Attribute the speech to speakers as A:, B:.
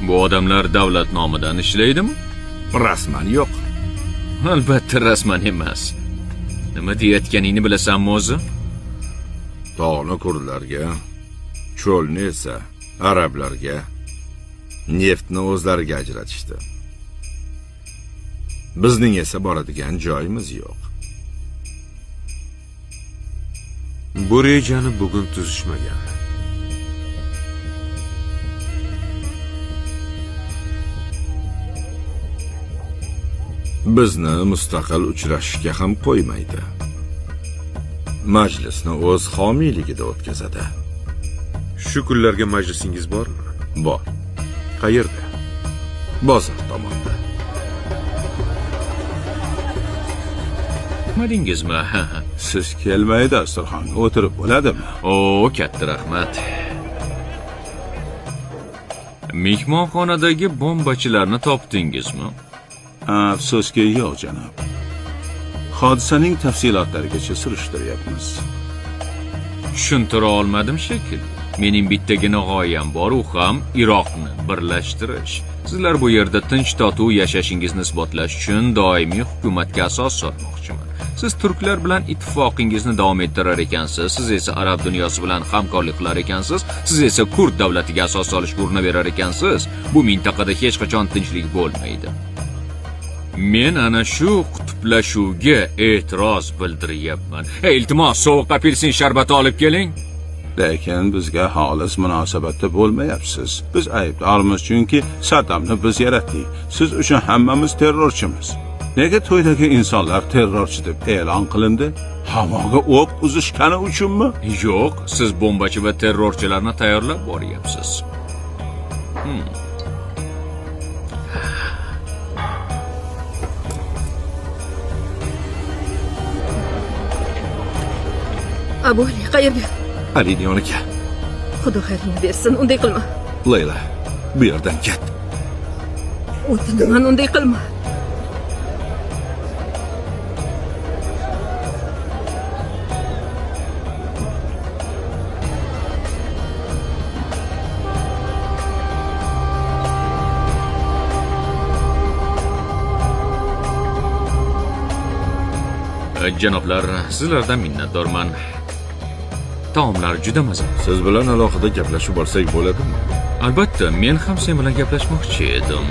A: Bu odamlar davlat nomidan ishlaydimi?
B: Rasman yo'q.
A: Albatta rasman emas. Nima deyotganingni bilasanmi o'zi?
B: Tog'ni kurdlarga, cho'lni esa arablarga, neftni o'zlariga ajratishdi. Bizning esa boradigan joyimiz yo'q.
C: Bu rejani bugun tuzishmagan.
B: Bizni mustaqil uchrashishga ham qo'ymaydi. Majlisni o'z homiyligida o'tkazadi.
C: Shu kunlarga majlisingiz bormi?
B: Bor.
C: Qayerda?
B: Bozor tomonda.
A: Madingizmi?
D: Siz kelmay dasturxonga o'tirib bo'ladimi?
A: O, katta rahmat. Mehmonxonadagi bombachilarni topdingizmi?
D: Afsuski yo'q, janob. Hodisaning tafsilotlarigacha surishtiryapmiz.
A: Tushuntira olmadim shekilli. Mening bittagina g'oyam bor, u ham Iroqni birlashtirish. Sizlar bu yerda tinch totuv yashashingizni isbotlash uchun doimiy hukumatga asos solmoqchiman. Siz turklar bilan ittifoqingizni davom ettirar ekansiz, siz esa arab dunyosi bilan hamkorlik qilar ekansiz, siz esa kurd davlatiga asos solishga urinaverar ekansiz. Bu mintaqada hech qachon tinchlik bo'lmaydi. Men ana shu qutublashuvga e'tiroz bildiryapman. Iltimos, sovuq apelsin sharbati olib keling.
D: Lekin bizga xolis munosabatda bo'lmayapsiz. Biz aybdormiz, chunki Saddamni biz yaratdik. Siz uchun hammamiz terrorchimiz. Nega to'ydagi insonlar terrorchi deb e'lon qilindi? Havoga o'q uzishgani uchunmi?
A: Yo'q, siz bombachi va terrorchilarni tayyorlab boryapsiz.
E: Abu Ali, qayerga?
B: Alining yoniga.
E: Xudo xayringni bersin, unday qilma.
B: Layla, bu yerdan ket.
E: O'tinaman, unday qilma.
A: Janoblar, sizlardan minnatdorman. Taomlar juda maza.
B: Siz bilan alohida gaplashib olsak bo'ladimi?
A: Albatta, men ham sen bilan gaplashmoqchi edim.